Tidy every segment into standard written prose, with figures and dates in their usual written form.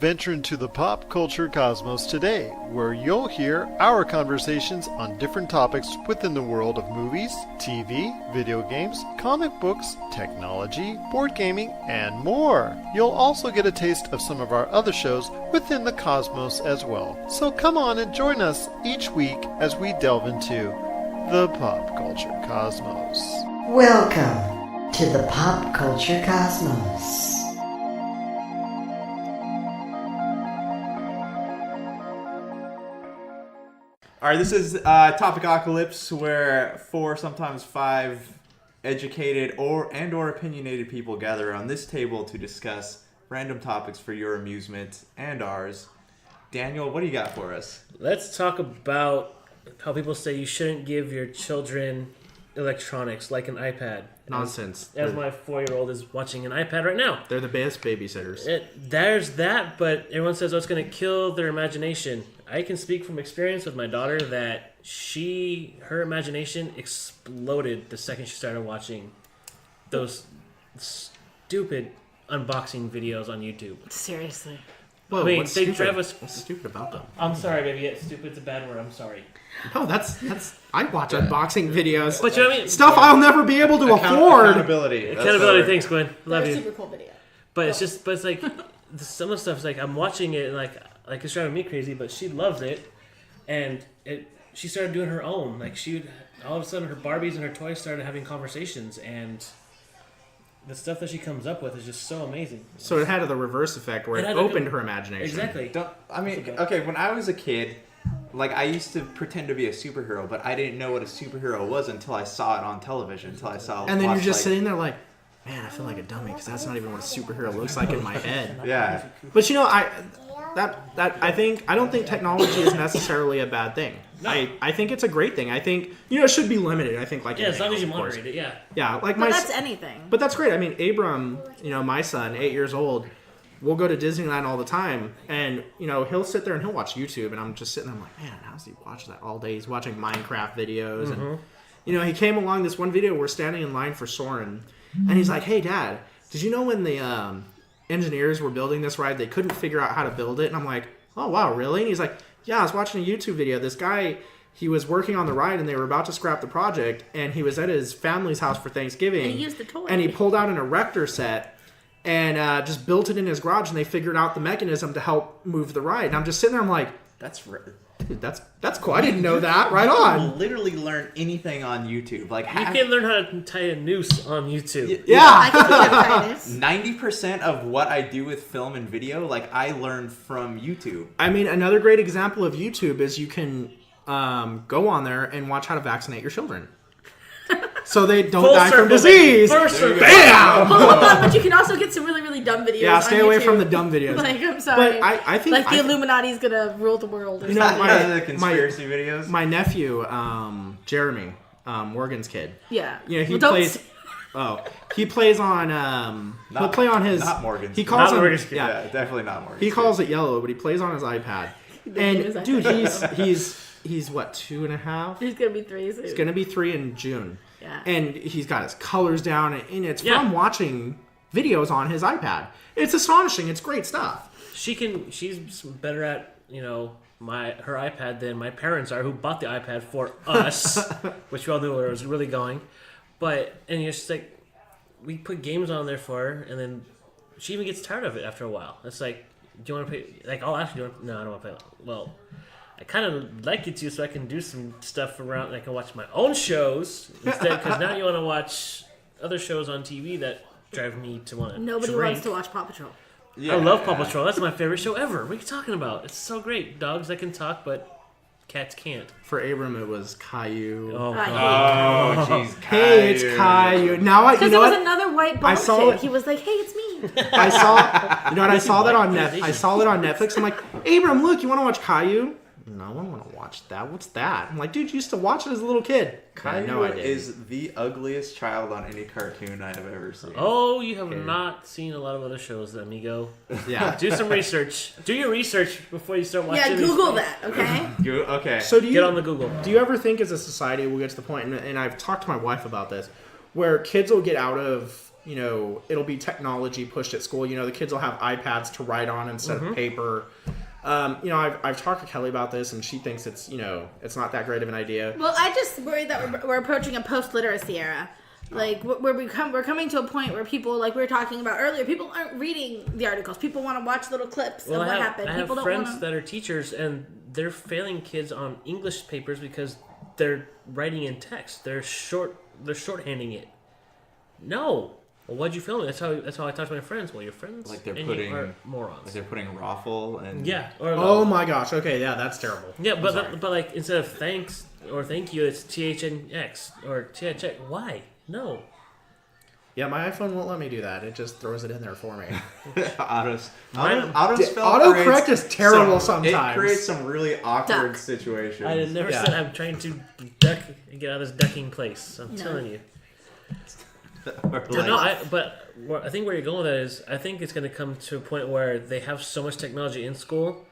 venture into the pop culture cosmos today, where you'll hear our conversations on different topics within the world of movies, TV, video games, comic books, technology, board gaming, and more. You'll also get a taste of some of our other shows within the cosmos as well. So come on and join us each week as we delve into the pop culture cosmos. Welcome to the pop culture cosmos. All right, this is Topicocalypse, where 4, sometimes 5 educated or opinionated people gather on this table to discuss random topics for your amusement and ours. Daniel, what do you got for us? Let's talk about how people say you shouldn't give your children electronics like an iPad. Nonsense. As my 4-year-old is watching an iPad right now. They're the best babysitters. There's that, but everyone says, oh, it's going to kill their imagination. I can speak from experience with my daughter that her imagination exploded the second she started watching those stupid unboxing videos on YouTube. Seriously. Whoa, I mean, what's they stupid? drive us. What's stupid about them? I'm sorry, baby. Yeah, stupid's a bad word. I'm sorry. No, that's. I watch unboxing videos. But you know what I mean? Stuff I'll never be able to afford. Accountability. Accountability. Thanks, Gwen. Love They're you. super cool video. But it's like some of the stuff's like I'm watching it and like it's driving me crazy, but she loves it, and she started doing her own. Like all of a sudden her Barbies and her toys started having conversations, and the stuff that she comes up with is just so amazing. So it had the reverse effect where it opened her imagination. Exactly. Okay, when I was a kid, like I used to pretend to be a superhero, but I didn't know what a superhero was until I saw it on television. And then you're just sitting there like, man, I feel like a dummy because that's not even what a superhero looks like in my head. Yeah. But you know, I don't think technology is necessarily a bad thing. No. I think it's a great thing. I think it should be limited. I think as long as you of course. moderate it, yeah. Yeah, like But that's anything. But that's great. I mean, Abram, my son, 8 years old, we'll go to Disneyland all the time, and he'll sit there and he'll watch YouTube, and I'm just sitting there, I'm like, man, how's he watch that all day? He's watching Minecraft videos, and he came along this one video. We're standing in line for Soarin', and he's like, hey, Dad, did you know when the engineers were building this ride, they couldn't figure out how to build it? And I'm like, oh wow, really? And he's like, yeah, I was watching a YouTube video. This guy, he was working on the ride, and they were about to scrap the project, and he was at his family's house for Thanksgiving. And he used the toy. And he pulled out an erector set and just built it in his garage, and they figured out the mechanism to help move the ride. And I'm just sitting there, I'm like, dude, that's cool. I didn't know that. Right on. You literally learn anything on YouTube. Like You can learn how to tie a noose on YouTube. Yeah. I can teach how to tie this. 90% of what I do with film and video, like I learned from YouTube. I mean, another great example of YouTube is you can go on there and watch how to vaccinate your children. So they don't die from disease. Bam! Hold on, but you can also get some really, really dumb videos. Yeah, stay on away YouTube. from the dumb videos. Like, I'm sorry. But I think like the Illuminati's gonna rule the world. Or something. The conspiracy videos. My nephew, Jeremy, Morgan's kid. Yeah. He plays. He plays on. He'll play on his. Not Morgan's. He calls Not him. Morgan's kid. Yeah, definitely not Morgan's. He calls it Yellow, but he plays on his iPad. And dude, he's what, 2.5? He's gonna be 3 soon. He's gonna be 3 in June. Yeah. And he's got his colors down, and it's from watching videos on his iPad. It's astonishing. It's great stuff. She's better at her iPad than my parents are, who bought the iPad for us, which we all knew where it was really going. And it's just like we put games on there for her, and then she even gets tired of it after a while. It's like, do you want to play? Like, I'll ask you. No, I don't want to play. Well, I kind of like it too, so I can do some stuff around. I can watch my own shows instead, because now you want to watch other shows on TV that drive me to want to. Nobody drink. wants to watch Paw Patrol. Yeah. I love Paw Patrol. That's my favorite show ever. What are you talking about? It's so great. Dogs that can talk, but cats can't. For Abram, it was Caillou. Oh, jeez. Hey, it's Caillou. Now because there was another white bald chick. He was like, "Hey, it's me." I saw. You know what? I saw that on Netflix. I saw it on Netflix. I'm like, Abram, look, you want to watch Caillou? No, I don't want to watch that. What's that? I'm like, dude, you used to watch it as a little kid. Caillou is the ugliest child on any cartoon I have ever seen. Oh, you have not seen a lot of other shows, amigo. Yeah. Do some research. Do your research before you start watching. Yeah, Google that, okay? Okay. So get on the Google. Do you ever think as a society we'll get to the point, and I've talked to my wife about this, where kids will get out of it'll be technology pushed at school. The kids will have iPads to write on instead of paper. I've talked to Kelley about this, and she thinks it's not that great of an idea. Well, I just worry that we're approaching a post-literacy era. Like, we're coming to a point where people, like we were talking about earlier, people aren't reading the articles. People want to watch little clips of what happened. I have People friends that are teachers, and they're failing kids on English papers because they're writing in text. They're shorthanding it. No. Well, why'd you film it? That's how I talk to my friends. Well, your friends Like they're and putting you are morons. Like they're putting raffle and Oh my gosh. Okay, yeah, that's terrible. Yeah, but like instead of thanks or thank you, it's THNX or THX. Why? No. Yeah, my iPhone won't let me do that. It just throws it in there for me. Autocorrect is terrible sometimes. It creates some really awkward Duck. situations. I never said I'm trying to duck and get out of this ducking place. I'm telling you. I think where you're going with that is, I think it's going to come to a point where they have so much technology in school,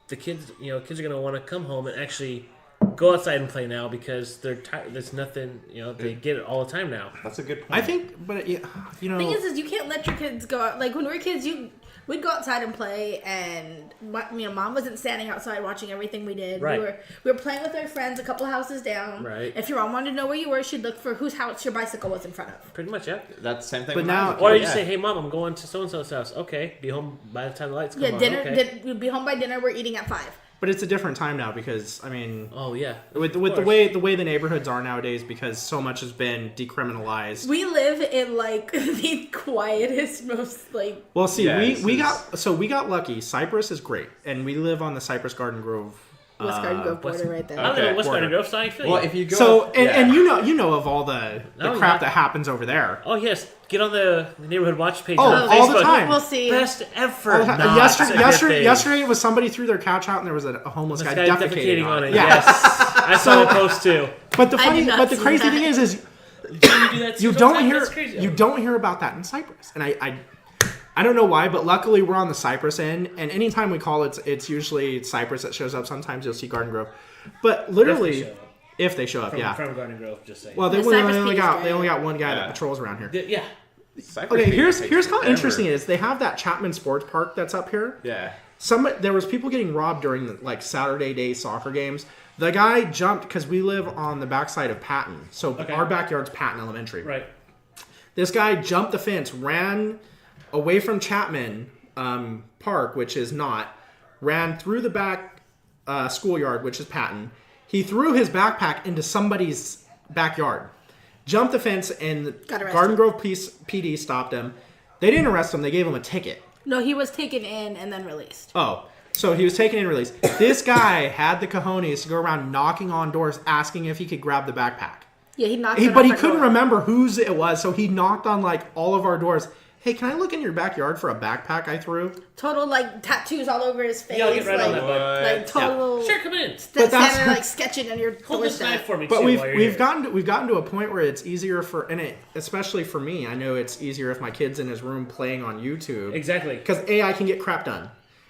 the kids are going to want to come home and actually go outside and play now because they're tired. There's nothing, they get it all the time now. That's a good point. I think, but The thing is you can't let your kids go out. Like when we were kids, we'd go outside and play, and mom wasn't standing outside watching everything we did. Right. We were playing with our friends a couple houses down. Right. If your mom wanted to know where you were, she'd look for whose house your bicycle was in front of. Pretty much, yeah. That's the same thing. But with now- mine. Or you say, hey, Mom, I'm going to so-and-so's house. Okay, be home by the time the lights come on. Dinner. Okay. We'd be home by dinner. We're eating at 5. But it's a different time now because Oh, yeah. with the way the neighborhoods are nowadays, because so much has been decriminalized. We live in like the quietest, most like. Well, see, Yeah, we got lucky. Cypress is great, and we live on the Cypress Garden Grove. West Garden Grove border right there. I live in West Garden Grove, so I feel Well, you. if you go, So and you know of all the crap yeah. that happens over there. Oh, yes. Get on the neighborhood watch page Oh, on all Facebook. the time. We'll see. Best ever. All the time. Not Yesterday, a good thing. it was somebody threw their couch out and there was a homeless This guy guy defecating on it. Yeah. Yes. I saw the post too. But the I did not the see crazy that. thing is Did you do that you too? don't hear That's crazy. you don't hear about that in Cyprus, and I don't know why, but luckily we're on the Cyprus end, and anytime we call it's usually Cyprus that shows up. Sometimes you'll see Garden Grove, but literally if they show up, From Garden Grove, just saying. Well, they The Cypress only Peak got is they only great. got one guy that Yeah. patrols around here. Yeah. Cypress Okay, Peak here's takes how forever. interesting it is. They have that Chapman Sports Park that's up here. Yeah. There was people getting robbed during the Saturday day soccer games. The guy jumped because we live on the backside of Patton, so our backyard's Patton Elementary. Right. This guy jumped the fence, ran away from Chapman Park, which is not, ran through the back schoolyard, which is Patton. He threw his backpack into somebody's backyard, jumped the fence, and Got arrested. Garden Grove PD stopped him. They didn't arrest him. They gave him a ticket. No, he was taken in and then released. Oh, so he was taken in and released. This guy had the cojones to go around knocking on doors asking if he could grab the backpack. Yeah, he knocked. But he couldn't remember whose it was, so he knocked on all of our doors. Hey, can I look in your backyard for a backpack I threw? Total tattoos all over his face. Yeah, I'll get right on that, bud. Like total. Sure, come in. But that's- Standing sketching on your Hold this knife doorstep. for me, But too, we've while you're we've here. gotten to a point where it's easier especially for me. I know it's easier if my kid's in his room playing on YouTube. Exactly. Because A, I can get crap done,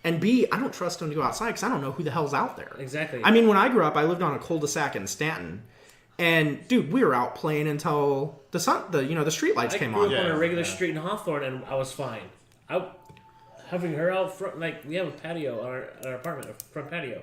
and B, I don't trust him to go outside because I don't know who the hell's out there. Exactly. I mean, when I grew up, I lived on a cul-de-sac in Stanton, and dude, we were out playing until the street lights I came grew on. up on a regular street in Hawthorne, and I was fine. Having her out front, we have a patio on our apartment, a front patio.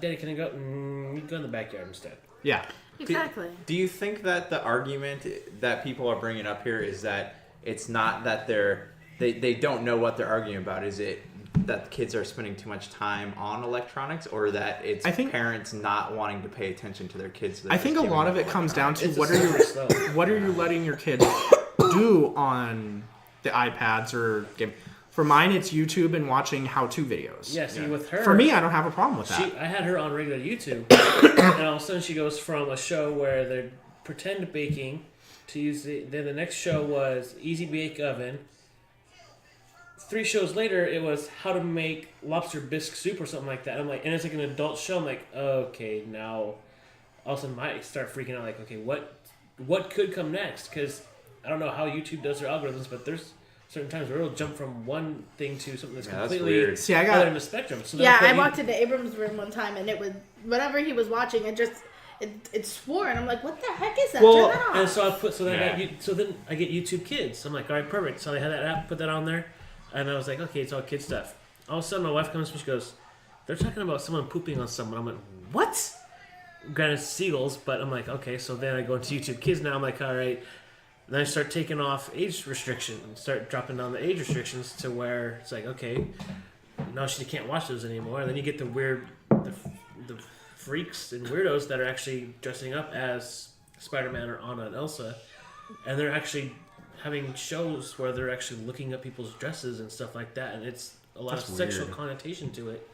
Daddy, can I go? You go in the backyard instead. Yeah. Exactly. Do you think that the argument that people are bringing up here is that it's not that they don't know what they're arguing about? Is it that the kids are spending too much time on electronics, or that it's parents not wanting to pay attention to their kids? I think a lot of it comes down to It's what are you letting your kids do on the iPads or game. For mine, it's YouTube and watching how-to videos. Yeah, see, with her... For me, I don't have a problem with that. I had her on regular YouTube, and all of a sudden she goes from a show where they're pretend baking to then the next show was Easy Bake Oven. 3 shows later, it was how to make lobster bisque soup or something like that. I'm like, and it's like an adult show. I'm like, okay, now all of a sudden I start freaking out. Like, okay, what could come next? Because I don't know how YouTube does their algorithms, but there's certain times where it'll jump from one thing to something that's completely that's See, I got other in the spectrum. So Yeah, I walked into Abram's room one time, and it was whatever he was watching. It it swore, and I'm like, what the heck is that? Well, Turn that off. And so then I get YouTube Kids. I'm like, all right, perfect. So I had that app, put that on there, and I was like, okay, it's all kid stuff. All of a sudden, my wife comes and she goes, they're talking about someone pooping on someone. I'm like, what? Granted, seagulls, but I'm like, okay. So then I go into YouTube Kids now. I'm like, all right. And then I start taking off age restrictions, start dropping down the age restrictions to where it's like, okay, now she can't watch those anymore. And then you get the weird, the freaks and weirdos that are actually dressing up as Spider-Man or Anna and Elsa, and they're actually having shows where they're actually looking at people's dresses and stuff like that, and it's a lot of sexual connotation to it,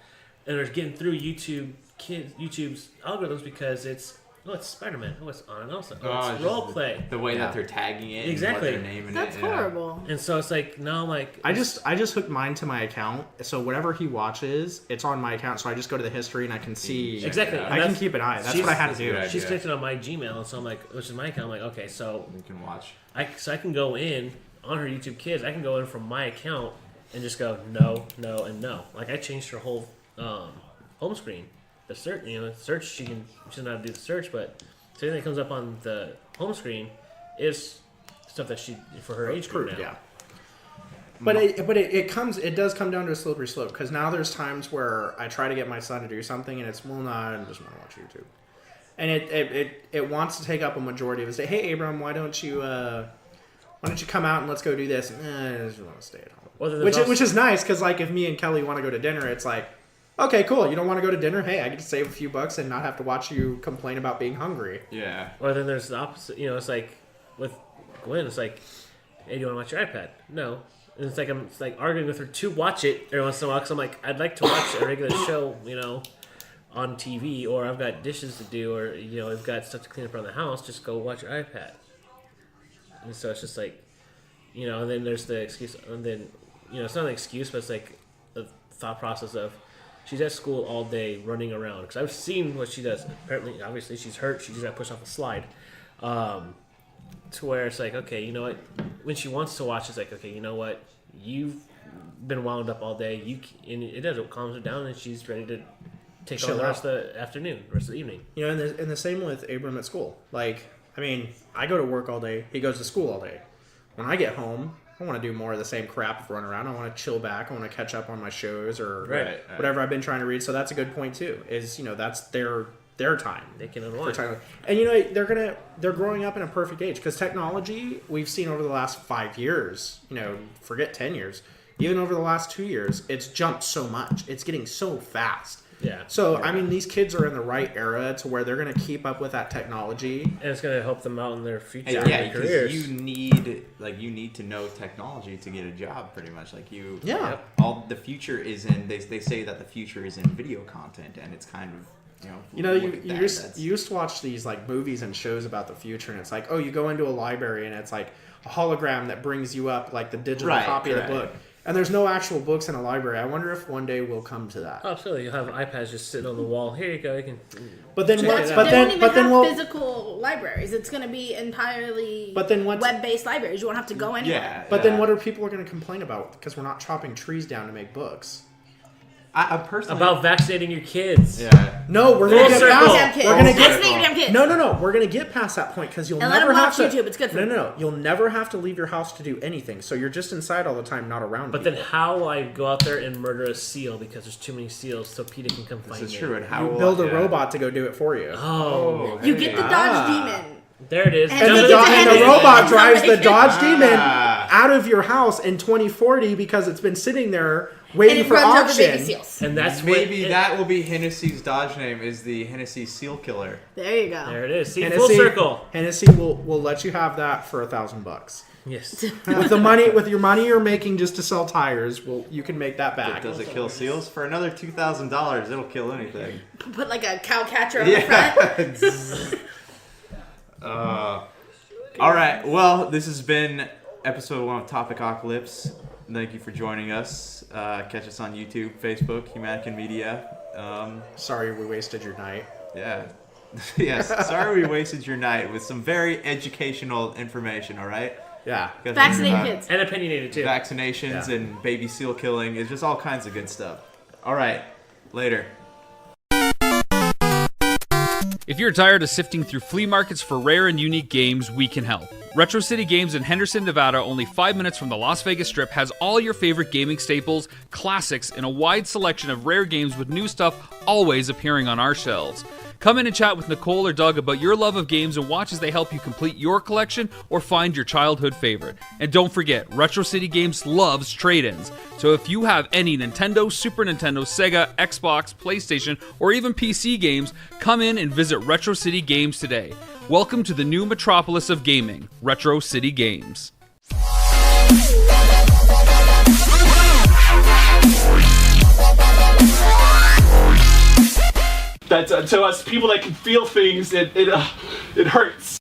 and they're getting through YouTube's algorithms because it's Spider-Man, it's Anna and Elsa, it's role play. The way that they're tagging it, exactly. And what they're naming That's horrible. And so it's like now I'm like I just hooked mine to my account, so whatever he watches, it's on my account. So I just go to the history and I can see exactly. I can keep an eye. That's what I had to do. She's connected on my Gmail, and so I'm like, which is my account. I'm like, okay, so you can watch. I can go in on her YouTube Kids. I can go in from my account and just go no, and no. Like I changed her whole home screen. The search she doesn't know how to do the search, but everything that comes up on the home screen is stuff that she for her age group now. Yeah. But it does come down to a slippery slope, because now there's times where I try to get my son to do something and it's I just want to watch YouTube, and it wants to take up a majority of his day. Hey Abram, why don't you come out and let's go do this? I just want to stay at home. Which is nice, because like if me and Kelley want to go to dinner, it's like, okay, cool. You don't want to go to dinner? Hey, I get to save a few bucks and not have to watch you complain about being hungry. Yeah. Or then there's the opposite. It's like with Gwen, it's like, hey, do you want to watch your iPad? No. And it's like I'm arguing with her to watch it every once in a while, because I'm like, I'd like to watch a regular show, on TV, or I've got dishes to do, or I've got stuff to clean up around the house. Just go watch your iPad. And so it's just like, and then there's the excuse, and then it's not an excuse, but it's like the thought process of she's at school all day running around, because I've seen what she does. Apparently, obviously, she's hurt. She just got pushed off a slide. To where it's like, okay, you know what? When she wants to watch, it's like, okay, you know what? You've been wound up all day. And it does. It calms her down, and she's ready to take on the rest of the afternoon, rest of the evening. And the same with Abram at school. Like, I mean, I go to work all day. He goes to school all day. When I get home, I want to do more of the same crap of run around. I want to chill back. I want to catch up on my shows or whatever I've been trying to read. So that's a good point too. Is that's their time. They can unwind. And they're growing up in a perfect age, because technology we've seen over the last 5 years. Forget 10 years. Even over the last 2 years, it's jumped so much. It's getting so fast. Yeah. So, I mean, these kids are in the right era to where they're going to keep up with that technology. And it's going to help them out in their future yeah, careers. You need to know technology to get a job, pretty much. All the future is in, they say that the future is in video content, and it's kind of, you used to watch these like movies and shows about the future, and it's like, oh, you go into a library and it's like a hologram that brings you up like the digital copy of the book. And there's no actual books in a library. I wonder if one day we'll come to that. Oh, absolutely. You'll have iPads just sitting on the wall. Here you go. You can. But then what? They won't even have physical libraries. It's going to be entirely web-based libraries. You won't have to go anywhere. Yeah. But then what are people going to complain about? Because we're not chopping trees down to make books. I personally about vaccinating your kids. Yeah. No, we're gonna get past. We're gonna vaccinate your damn kids. No. We're gonna get past that point, because you'll never have to. YouTube. It's good for them. No. You'll never have to leave your house to do anything. So you're just inside all the time, not around. But then how will I go out there and murder a seal because there's too many seals, so PETA can come find me? This is true. And how you build a robot to go do it for you. Oh. You get the Dodge Demon. There it is. And the robot drives the Dodge Demon out of your house in 2040 because it's been sitting there waiting for auction. And that's that will be Hennessy's Dodge name, is the Hennessy Seal Killer. There you go. There it is. See, full circle. Hennessy will let you have that for $1,000. Yes. with your money you're making just to sell tires, you can make that back. Does it kill seals? For another $2,000, it'll kill anything. Put like a cow catcher on the front. All right. Well, this has been episode 1 of Topicocalypse. Thank you for joining us. Catch us on YouTube, Facebook, Humanican Media. Sorry we wasted your night. Yeah. Yes. Sorry we wasted your night with some very educational information, all right? Yeah. Vaccinate kids. And opinionated, too. Vaccinations and baby seal killing. It's just all kinds of good stuff. All right. Later. If you're tired of sifting through flea markets for rare and unique games, we can help. Retro City Games in Henderson, Nevada, only 5 minutes from the Las Vegas Strip, has all your favorite gaming staples, classics, and a wide selection of rare games with new stuff always appearing on our shelves. Come in and chat with Nicole or Doug about your love of games and watch as they help you complete your collection or find your childhood favorite. And don't forget, Retro City Games loves trade-ins. So if you have any Nintendo, Super Nintendo, Sega, Xbox, PlayStation, or even PC games, come in and visit Retro City Games today. Welcome to the new metropolis of gaming, Retro City Games. That to us people that can feel things, it hurts.